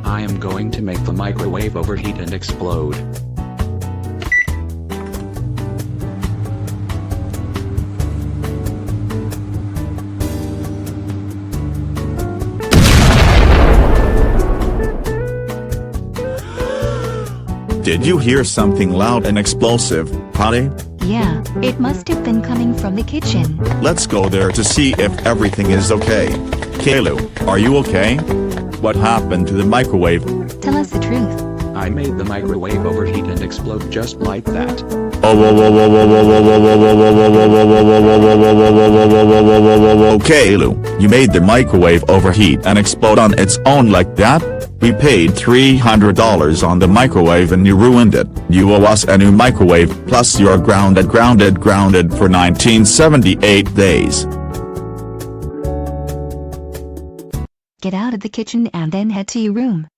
I am going to make the microwave overheat and explode. Did you hear something loud and explosive, Patty? Yeah, it must have been coming from the kitchen. Let's go there to see if everything is okay. Caillou, are you okay? What happened to the microwave? Tell us the truth. I made the microwave overheat and explode just like that. Caillou, you made the microwave overheat and explode on its own like that? We paid $300 on the microwave and you ruined it. You owe us a new microwave, plus you're grounded for 1978 days. Get out of the kitchen and then head to your room.